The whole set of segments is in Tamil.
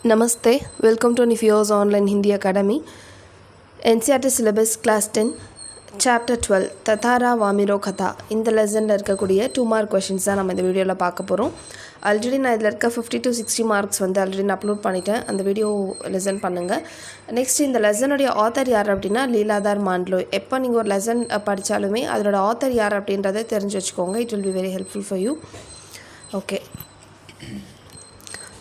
Namaste, welcome to Nifio's Online Hindi Academy. NCERT syllabus class 10, chapter 12, Tathara Vamiro Katha. இந்த லெசனில் இருக்கக்கூடிய 2 மார்க் கொஷின்ஸ் தான் நம்ம இந்த வீடியோவில் பார்க்க போகிறோம். ஆல்ரெடி நான் இதில் இருக்க 50 to 60 மார்க்ஸ் வந்து ஆல்ரெடி நான் அப்லோட் பண்ணிட்டேன். அந்த வீடியோ லெசன் பண்ணுங்கள். நெக்ஸ்ட் இந்த லெசனுடைய ஆத்தர் யார் அப்படின்னா லீலாதார் மாண்ட்லோய். எப்போ நீங்கள் ஒரு லெசன் படித்தாலுமே அதோட ஆத்தர் யார் அப்படின்றத தெரிஞ்சு வச்சுக்கோங்க. It will be very helpful for you. Okay,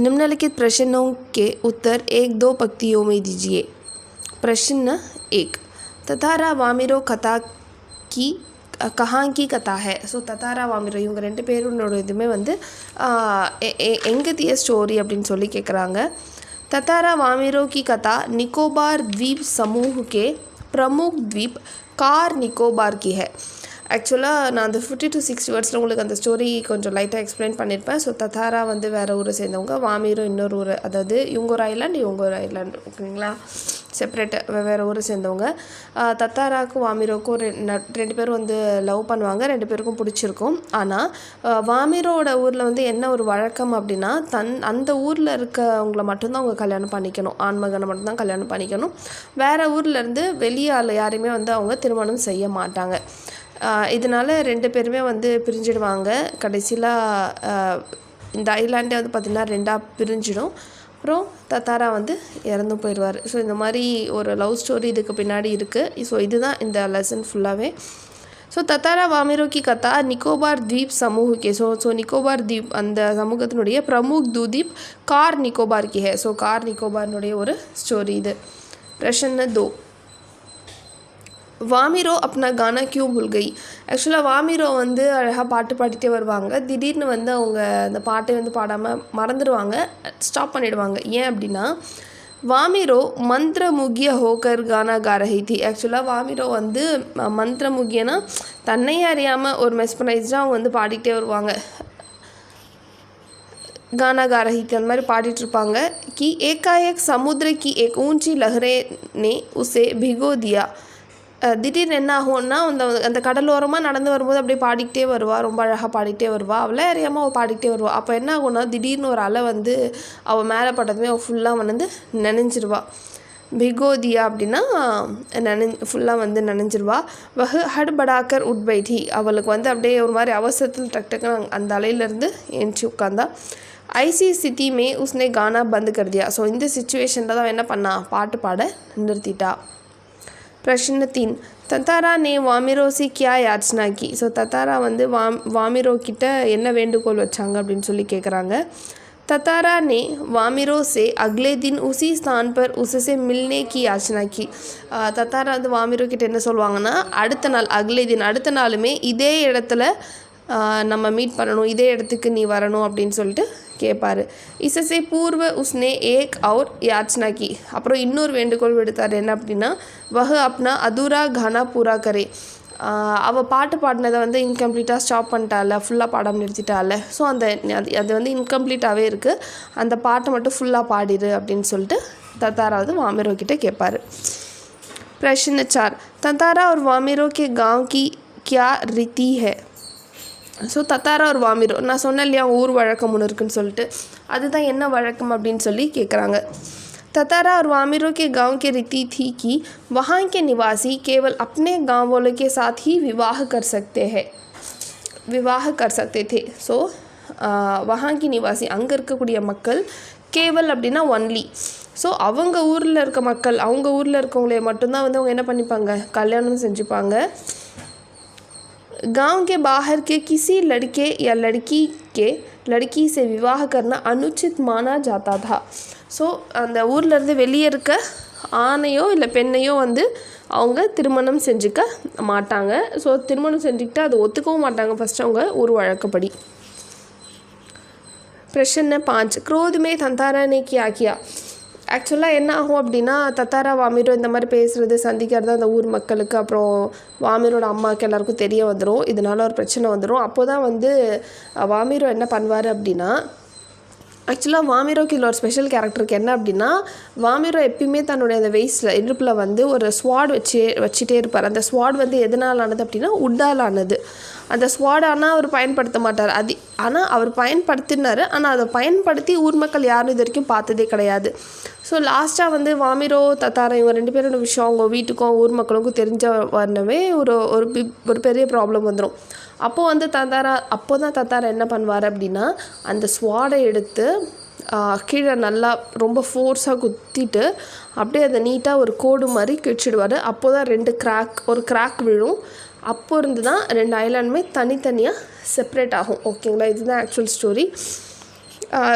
निम्नलिखित प्रश्नों के उत्तर 1-2 पंक्तियों में दीजिए. प्रश्न 1, ततारा वामिरो कथा की कहाँ की कथा है. ஸோ தத்தாரா வாமிரோ இவங்க 2 பேரோட இதுவுமே வந்து எங்கத்திய ஸ்டோரி அப்படின்னு சொல்லி கேட்குறாங்க. ततारा वामिरो की कथा निकोबार द्वीप समूह के प्रमुख द्वीप कार निकोबार की है. ஆக்சுவலாக நான் அந்த 50 to 60 வேர்ட்ஸில் உங்களுக்கு அந்த ஸ்டோரி கொஞ்சம் லைட்டாக எக்ஸ்பிளைன் பண்ணியிருப்பேன். ஸோ தத்தாரா வந்து வேறு ஊரை சேர்ந்தவங்க, வாமிரோ இன்னொரு ஊர், அதாவது இவங்க ஒரு ஐலாண்ட் இவங்க ஒரு ஐலாண்ட், ஓகேங்களா, செப்பரேட்டு வேறு ஊரை சேர்ந்தவங்க. தத்தாராவுக்கும் வாமிரோக்கும் 2 பேரும் வந்து லவ் பண்ணுவாங்க, 2 பேருக்கும் பிடிச்சிருக்கும். ஆனால் வாமிரோட ஊரில் வந்து என்ன ஒரு வழக்கம் அப்படின்னா அந்த ஊரில் இருக்கவங்கள மட்டும்தான் அவங்க கல்யாணம் பண்ணிக்கணும், ஆண்மகனை மட்டும்தான் கல்யாணம் பண்ணிக்கணும். வேறு ஊர்லேருந்து வெளியால் யாரையுமே வந்து அவங்க திருமணம் செய்ய மாட்டாங்க. இதனால் 2 பேருமே வந்து பிரிஞ்சிடுவாங்க. கடைசியில் இந்த ஐலாண்டே வந்து பார்த்திங்கன்னா 2ஆக பிரிஞ்சிடும். அப்புறம் தத்தாரா வந்து இறந்து போயிடுவார். ஸோ இந்த மாதிரி ஒரு லவ் ஸ்டோரி இதுக்கு பின்னாடி இருக்குது. ஸோ இதுதான் இந்த லெசன் ஃபுல்லாகவே. ஸோ தத்தாரா வாமிரோ கி கதா நிக்கோபார் द्वीप समूह के ஸோ நிக்கோபார் द्वीप அந்த சமூகத்தினுடைய பிரமுக் द्वीप கார் நிக்கோபார் கி ஹே. ஸோ கார் நிக்கோபார்னுடைய ஒரு ஸ்டோரி இது. प्रश्न 2, வாமிரோ अपना गाना क्यों भूल गई. ஆக்சுவலாக வாமிரோ வந்து அழகாக பாட்டு பாடிட்டே வருவாங்க. திடீர்னு வந்து அவங்க அந்த பாட்டை வந்து பாடாமல் மறந்துடுவாங்க, ஸ்டாப் பண்ணிவிடுவாங்க. ஏன் அப்படின்னா வாமிரோ மந்திரமுகிய ஹோக்கர் கானா கா ரஹி தி. ஆக்சுவலாக வாமிரோ வந்து மந்திரமுகியனா தன்னையே அறியாமல் ஒரு மெஸ்மரைஸ்டாக அவங்க வந்து பாடிட்டே வருவாங்க. गाना गा रही थी அந்த மாதிரி பாடிட்டுருப்பாங்க. कि एकाएक समुद्र की एक ऊंची लहरें ने उसे भिगो दिया. திடீர்னு என்ன ஆகும்னா அந்த கடலோரமாக நடந்து வரும்போது அப்படியே பாடிக்கிட்டே வருவாள், ரொம்ப அழகாக பாடிக்கிட்டே வருவாள், அவளே அறியாமல் அவள் பாடிக்கிட்டே வருவாள். அப்போ என்ன ஆகும்னா திடீர்னு ஒரு அலை வந்து அவள் மேலே பட்டதுமே அவள் ஃபுல்லாக வந்து நனைஞ்சிருவாள். பிகோதியா அப்படின்னா ஃபுல்லாக வந்து நனைஞ்சிருவா. வஹ் ஹட்படாக்கர் உட்பைட்டி, அவளுக்கு வந்து அப்படியே ஒரு மாதிரி அவசரத்தில் டக்குன்னு அந்த அலையிலேருந்து எழுந்துச்சி உட்காந்தா. ஐசி ஸ்திதி மே உஸ்னே கானா பந்து கர்தியா. ஸோ இந்த சிச்சுவேஷனில் தான் என்ன பண்ணா, பாட்டு பாட நிறுத்திட்டா. प्रश्न 3, ततारा ने वामिरो से क्या याचना की. ஸோ தத்தாரா வந்து வாமிரோ கிட்ட என்ன வேண்டுகோள் வச்சாங்க அப்படின்னு சொல்லி கேட்குறாங்க. ततारा ने वामिरो से अगले दिन उसी स्थान पर उससे मिलने की याचना की. தத்தாரா வந்து வாமிரோ கிட்ட என்ன சொல்லுவாங்கன்னா, அடுத்த நாள் அகலே தின், அடுத்த நாளுமே இதே இடத்துல நம்ம மீட் பண்ணணும், இதே இடத்துக்கு நீ வரணும் அப்படின்னு சொல்லிட்டு கேட்பார். इससे पूर्व उसने एक और याचना की. அப்புறம் இன்னொரு வேண்டுகோள் விடுத்தார். என்ன அப்படின்னா, वह अपना अधूरा गाना पूरा करे. அவள் பாட்டு பாடினதை வந்து இன்கம்ப்ளீட்டாக ஸ்டாப் பண்ணிட்டால, ஃபுல்லாக பாடாமல் நிறுத்திட்டால. ஸோ அது வந்து இன்கம்ப்ளீட்டாகவே இருக்குது, அந்த பாட்டை மட்டும் ஃபுல்லாக பாடிடு அப்படின்னு சொல்லிட்டு தத்தாரா வந்து வாமிரோ கிட்டே கேட்பார். प्रश्न 4, ततारा और वामिरो के गाँव की क्या रीति है. ஸோ தத்தாரா ஒரு வாமிரோ, நான் சொன்னேன் இல்லையா ஊர் வழக்கம் ஒன்று இருக்குன்னு சொல்லிட்டு, அதுதான் என்ன வழக்கம் அப்படின்னு சொல்லி கேட்குறாங்க. ततारा और वामिरो के गांव की रीति थी कि वहाँ के निवासी केवल अपने गांव वालों के साथ ही विवाह कर सकते थे. ஸோ वहाँ की निवासी அங்கே இருக்கக்கூடிய மக்கள், கேவல் அப்படின்னா ஒன்லி. ஸோ அவங்க ஊரில் இருக்க மக்கள், அவங்க ஊரில் இருக்கவங்களே மட்டும்தான் வந்து அவங்க என்ன பண்ணிப்பாங்க, கல்யாணம் செஞ்சுப்பாங்க. गांव के बाहर के किसी लड़के या लड़की से विवाह करना अनुचित माना जाता था. ஸோ அந்த ஊர்லேருந்து வெளியே இருக்க ஆணையோ இல்லை பெண்ணையோ வந்து அவங்க திருமணம் செஞ்சுக்க மாட்டாங்க. ஸோ திருமணம் செஞ்சுக்கிட்டு அதை ஒத்துக்கவும் மாட்டாங்க ஃபஸ்ட்டு அவங்க ஊர் வழக்கப்படி. प्रश्न 5, क्रोध में ततारा ने क्या किया. ஆக்சுவலாக என்ன ஆகும் அப்படின்னா, தத்தாரா வாமிரோ இந்த மாதிரி பேசுகிறது சந்திக்கிறது அந்த ஊர் மக்களுக்கு, அப்புறம் வாமிரோட அம்மாவுக்கு எல்லாருக்கும் தெரிய வந்துடும். இதனால் ஒரு பிரச்சனை வந்துடும். அப்போ தான் வந்து வாமிரோ என்ன பண்ணுவார் அப்படின்னா, ஆக்சுவலாக வாமிரோக்கு இதில் ஒரு ஸ்பெஷல் கேரக்டருக்கு என்ன அப்படின்னா, வாமிரோ எப்பயுமே தன்னுடைய அந்த வெயிஸ்டில் இடுப்பில் வந்து ஒரு ஸ்வாட் வச்சுட்டே இருப்பார். அந்த ஸ்வாட் வந்து எதனால் ஆனது அப்படின்னா உட்டால் ஆனது. அந்த ஸ்வாட் ஆனால் அவர் பயன்படுத்த மாட்டார். ஆனால் அவர் பயன்படுத்தினார். ஆனால் அதை பயன்படுத்தி ஊர் மக்கள் யாரும் இது வரைக்கும் பார்த்ததே கிடையாது. ஸோ லாஸ்ட்டாக வந்து வாமிரோ தத்தாரா இவங்க 2 பேரோட விஷயம் அவங்க வீட்டுக்கும் ஊர் மக்களுக்கும் தெரிஞ்ச வரனவே ஒரு பெரிய ப்ராப்ளம் வந்துடும். அப்போது வந்து தத்தாரா என்ன பண்ணுவார் அப்படின்னா, அந்த ஸ்வாடை எடுத்து கீழே நல்லா ரொம்ப ஃபோர்ஸாக குத்திட்டு அப்படியே அதை நீட்டாக ஒரு கோடு மாதிரி கிழிச்சிடுவார். அப்போ தான் ஒரு கிராக் விழும். அப்போ இருந்து தான் 2 ஐலாண்டுமே தனித்தனியாக செப்ரேட் ஆகும். ஓகேங்களா, இதுதான் ஆக்சுவல் ஸ்டோரி.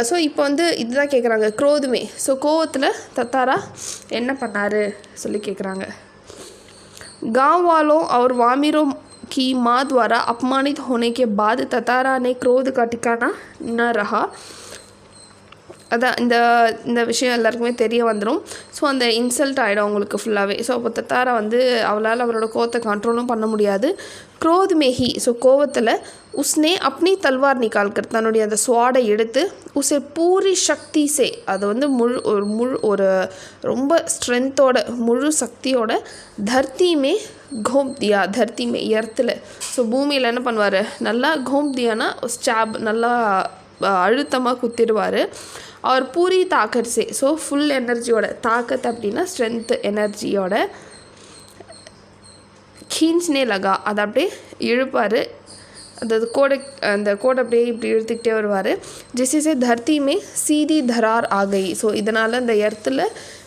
ஸோ இப்போ வந்து இதுதான் கேட்குறாங்க, குரோதுமே. ஸோ கோவத்தில் தத்தாரா என்ன பண்ணார் சொல்லி கேட்குறாங்க. गाँव वालों और वामिरों की माँ द्वारा अपमानित होने के बाद ततारा ने क्रोध का ठिकाना न रहा. அதான் இந்த விஷயம் எல்லாருக்குமே தெரிய வந்துடும். ஸோ அந்த இன்சல்ட் ஆகிடும் அவங்களுக்கு ஃபுல்லாகவே. ஸோ அப்போ தத்தாரா வந்து அவளால் அவரோட கோவத்தை கண்ட்ரோலும் பண்ண முடியாது. क्रोध में ही ஸோ கோவத்தில் உஸ்னே अपनी तलवार निकाल कर தன்னுடைய அந்த ஸ்வாடை எடுத்து உசே பூரி சக்தி சே அதை வந்து ஒரு ரொம்ப ஸ்ட்ரென்த்தோட முழு சக்தியோட தர்த்திமே கோம் தியா தர்த்திமே எர்த்தில் ஸோ பூமியில் என்ன பண்ணுவார், நல்லா கோம் தியானா ஸ்டாப் நல்லா அழுத்தமாக குத்திடுவார். அவர் பூரி தாக்கத் சே ஸோ ஃபுல் எனர்ஜியோட தாக்கத் அப்படின்னா ஸ்ட்ரென்த்து எனர்ஜியோட खींचने लगा அதை அப்படியே இழுப்பார். அந்த கோடை அப்படியே இப்படி இழுத்துக்கிட்டே வருவார். ஜெசிசே தர்த்தி மே சீதி தரார் ஆகை ஸோ இதனால் அந்த எர்த்தில்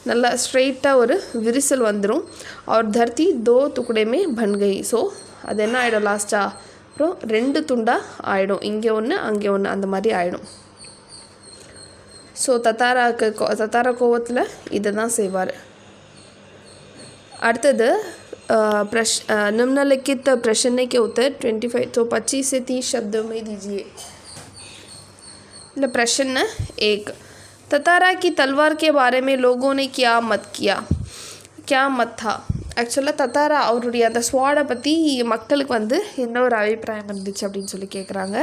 நல்லா ஸ்ட்ரெயிட்டாக ஒரு விரிசல் வந்துடும். அவர் தர்த்தி 2 துக்குடையுமே பன்கை ஸோ அது என்ன ஆகிடும் லாஸ்ட்டாக அப்புறம் 2 துண்டாக ஆகிடும். இங்கே ஒன்று அங்கே ஒன்று அந்த மாதிரி ஆகிடும். ஸோ தத்தாரா கோவத்தில் இதை தான் செய்வார். அடுத்தது निम्नलिखित प्रश्न के उत्तर 25 तो 25 से 30 शब्दों में दीजिए. प्रश्न 1, ततारा की तलवार के बारे में लोगों ने क्या मत था. ஆக்சுவலாக தத்தாரா அவருடைய அந்த ஸ்வாடை பற்றி மக்களுக்கு வந்து என்ன ஒரு அபிப்பிராயம் இருந்துச்சு அப்படின்னு சொல்லி கேட்குறாங்க.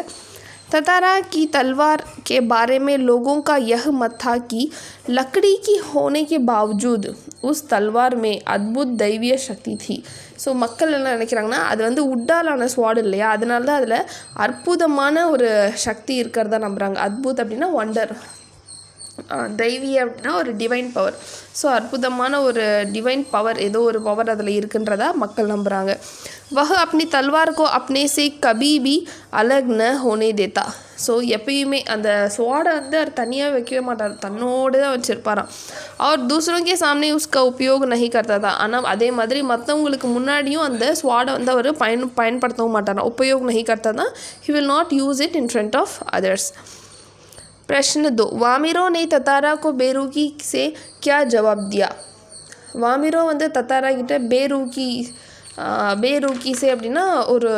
ततारा की तलवार के बारे में लोगों का यह मत था कि लकड़ी की होने के बावजूद उस तलवार में अद्भुत दैवीय शक्ति थी. ஸோ மக்கள் என்ன நினைக்கிறாங்கன்னா, அது வந்து உட்டாலான ஸ்வாடு இல்லையா, அதனால தான் அதில் அற்புதமான ஒரு சக்தி இருக்கிறதா நம்புகிறாங்க. அத்புத் அப்படின்னா ஒண்டர், தெய்வீ அப்படின்னா ஒரு டிவைன் பவர். ஸோ அற்புதமான ஒரு டிவைன் பவர், ஏதோ ஒரு பவர் அதில் இருக்குன்றதா மக்கள் நம்புகிறாங்க. वह अपनी तलवार को अपने से कभी भी अलग न होने देता. ஸோ எப்பயுமே அந்த ஸ்வாடை வந்து அவர் தனியாக வைக்கவே மாட்டார், தன்னோடு தான் வச்சுருப்பாராம். அவர் दूसरों के सामने उसका उपयोग नहीं करता था. ஆனால் அதே மாதிரி மற்றவங்களுக்கு முன்னாடியும் அந்த ஸ்வாடை வந்து அவர் பயன்படுத்தவும் மாட்டார். उपयोग नहीं करता था. he will not use it in front of others. प्रश्न 2, वामिरो ने ततारा को बेरुखी से क्या जवाब दिया. वामिरो வந்து தத்தாரா கிட்ட பேரூக்கி சே அப்படின்னா ஒரு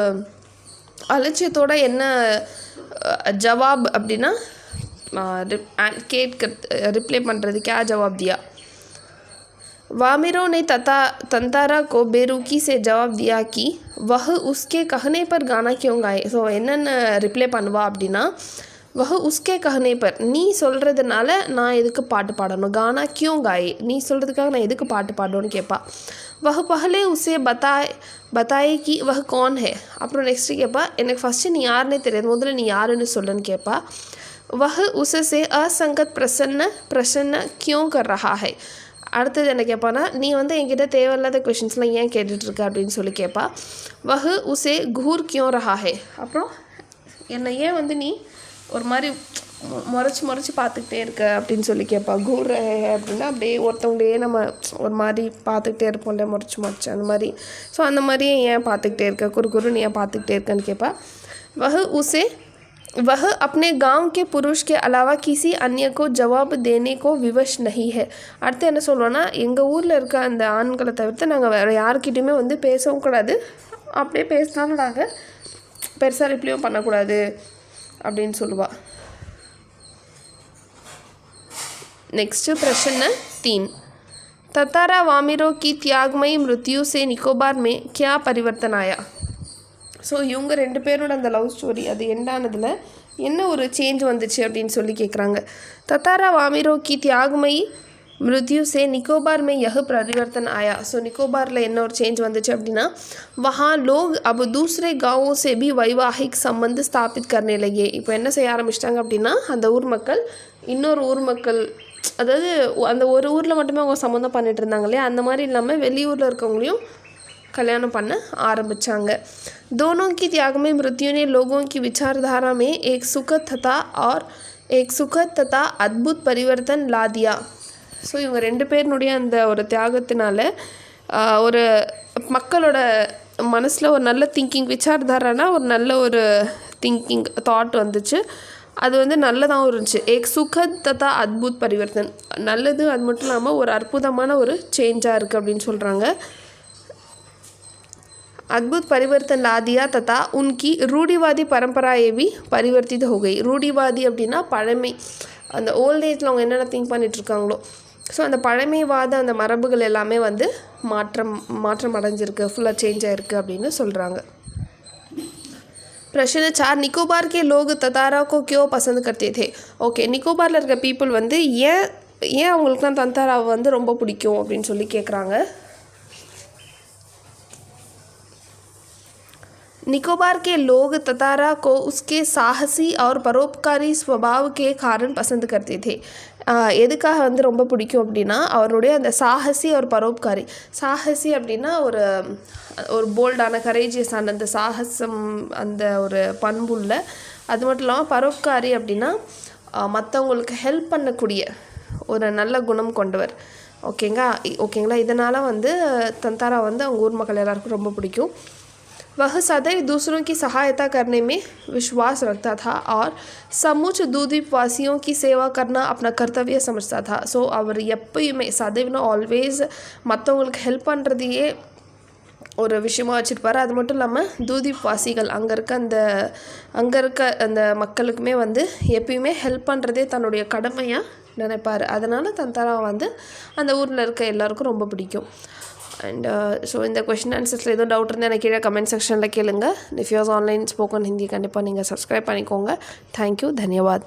அலட்சியத்தோட என்ன ஜவாப் அப்படின்னா ரிப்ளை பண்ணுறது. क्या जवाब दिया. वामिरो ने ततारा को बेरुखी से जवाब दिया कि वह उसके कहने पर गाना क्यों गाए. ஸோ என்னென்ன ரிப்ளை பண்ணுவா அப்படின்னா, वह उसके कहने पर நீ சொல்கிறதுனால நான் எதுக்கு பாட்டு பாடணும், गाना क्यों गाए நீ சொல்கிறதுக்காக நான் எதுக்கு பாட்டு பாடணும்னு கேட்பா. वह पहले उसे बताए कि वह कौन है. அப்புறம் நெக்ஸ்ட்டு கேட்பா, எனக்கு ஃபஸ்ட்டு நீ யாருன்னே தெரியாது, முதல்ல நீ யாருன்னு சொல்லுன்னு கேட்பா. वह उससे असंगत प्रश्न क्यों कर रहा है. அடுத்தது என்ன கேட்பானா, நீ வந்து என்கிட்ட தேவையில்லாத கொஷின்ஸ்லாம் ஏன் கேட்டுட்ருக்க அப்படின்னு சொல்லி கேட்பா. वह उसे घूर क्यों रहा है. அப்புறம் என்னை ஏன் வந்து நீ ஒரு மாதிரி முறைச்சி பார்த்துக்கிட்டே இருக்க அப்படின்னு சொல்லி கேட்பா. கூர் அப்படின்னா அப்படியே ஒருத்தவங்களே நம்ம ஒரு மாதிரி பார்த்துக்கிட்டே இருப்போம்ல, முறைச்சி அந்த மாதிரி. ஸோ அந்த மாதிரியே ஏன் பார்த்துக்கிட்டே இருக்க, குறுன்னு ஏன் பார்த்துக்கிட்டே இருக்கன்னு கேட்பா. वह अपने गांव के पुरुष के अलावा किसी अन्य को जवाब देने को विवश नहीं है. அடுத்து என்ன சொல்லுவோன்னா, எங்கள் ஊரில் இருக்க அந்த ஆண்களை தவிர்த்து நாங்கள் வேறு யார்கிட்டையுமே வந்து பேசவும் கூடாது, அப்படியே பேசினாலும் நாங்கள் பெருசாக ரிப்ளையும் பண்ணக்கூடாது அப்படின்னு சொல்லுவாள். नेक्स्ट प्रश्न 3, ततारा वामिरो की त्यागमयी मृत्यु से निकोबार में क्या परिवर्तन आया. ஸோ இவங்க 2 பேரோட அந்த லவ் ஸ்டோரி அது எண்டானதில் என்ன ஒரு சேஞ்ச் வந்துச்சு அப்படின்னு சொல்லி கேட்குறாங்க. தத்தாரா வாமிரோ கி தியாகமயி मृत्यु से निकोबार में यह परिवर्तन आया. ஸோ நிக்கோபாரில் என்ன ஒரு சேஞ்ச் வந்துச்சு அப்படின்னா वहाँ लोग अब दूसरे गाँवों से भी वैवाहिक संबंध स्थापित करने लगे. இப்போ என்ன செய்ய ஆரம்பிச்சிட்டாங்க அப்படின்னா அந்த ஊர் மக்கள் இன்னொரு ஊர் மக்கள், அதாவது அந்த ஒரு ஊரில் மட்டுமே அவங்க சம்மந்தம் பண்ணிட்டு இருந்தாங்க இல்லையா, அந்த மாதிரி இல்லாமல் வெளியூரில் இருக்கவங்களையும் कल्याण பண்ண ஆரம்பிச்சாங்க. दोनों की त्याग में मृत्यु ने लोगों की विचारधारा में एक सुखद तथा अद्भुत परिवर्तन ला दिया. ஸோ இவங்க ரெண்டு பேருனுடைய அந்த ஒரு தியாகத்தினால ஒரு மக்களோட மனசில் ஒரு நல்ல திங்கிங், விசாரதாரானா ஒரு நல்ல ஒரு திங்கிங் தாட் வந்துச்சு. அது வந்து நல்லதாகவும் இருந்துச்சு. ஏக் சுகத் ததா அத்புத் பரிவர்த்தன், நல்லது, அது மட்டும் இல்லாமல் ஒரு அற்புதமான ஒரு சேஞ்சாக இருக்குது அப்படின்னு சொல்கிறாங்க. अद्भुत परिवर्तन ला दिया तथा उनकी रूढ़िवादी परंपराएं भी परिवर्तित हो गई. रूढ़िवादी அப்படின்னா பழமை, அந்த ஓல்ட் ஏஜில் அவங்க என்னென்ன திங்க் பண்ணிகிட்ருக்காங்களோ, ஸோ அந்த பழமைவாத அந்த மரபுகள் எல்லாமே வந்து மாற்றம் அடைஞ்சிருக்கு, ஃபுல்லாக சேஞ்ச் ஆகிருக்கு அப்படின்னு சொல்கிறாங்க. प्रश्न 4, निकोबार के लोग ततारा को क्यों पसंद करते थे? ஓகே, நிக்கோபாரில் இருக்க பீப்புள் வந்து ஏன் அவங்களுக்கு தான் தந்தாராவை வந்து ரொம்ப பிடிக்கும் அப்படின்னு சொல்லி கேட்குறாங்க. निकोबार के लोग ततारा को उसके साहसी और परोपकारी स्वभाव के कारण पसंद करते थे. எதுக்காக வந்து ரொம்ப பிடிக்கும் அப்படின்னா அவருடைய அந்த சாகசி ஒரு பரோப்காரி. சாகசி அப்படின்னா ஒரு போல்டான கரேஜியஸான அந்த சாகசம், அந்த ஒரு பண்புள்ள. அது மட்டும் இல்லாமல் பரோப்காரி அப்படின்னா மற்றவங்களுக்கு ஹெல்ப் பண்ணக்கூடிய ஒரு நல்ல குணம் கொண்டவர். ஓகேங்களா. இதனால் வந்து தந்தாரா வந்து அவங்க ஊர் மக்கள் எல்லாருக்கும் ரொம்ப பிடிக்கும். वह सदैव दूसरों की सहायता करने में विश्वास रखता था और समूच द्वीपवासियों की सेवा करना अपना कर्तव्य समझता था. ஸோ அவர் எப்பயுமே சதைவ்னா ஆல்வேஸ் மற்றவங்களுக்கு ஹெல்ப் பண்ணுறதையே ஒரு விஷயமாக வச்சுருப்பார். அது மட்டும் இல்லாமல் தூதீப்வாசிகள் அங்கே இருக்க அந்த மக்களுக்குமே வந்து எப்பயுமே ஹெல்ப் பண்ணுறதே தன்னுடைய கடமையாக நினைப்பார். அதனால் தந்தாரா வந்து அந்த ஊரில் இருக்க எல்லாருக்கும் ரொம்ப பிடிக்கும். அண்ட் ஸோ இந்த கொஷின் ஆன்சர்ஸில் எதுவும் டவுட் இருந்தால் எனக்கு கீழே கமெண்ட் செக்ஷனில் கேளுங்க. If use online spoken Hindi கண்டிப்பாக நீங்கள் சப்ஸ்கிரைப் பண்ணிக்கோங்க. தேங்க்யூ, தன்யவாத்.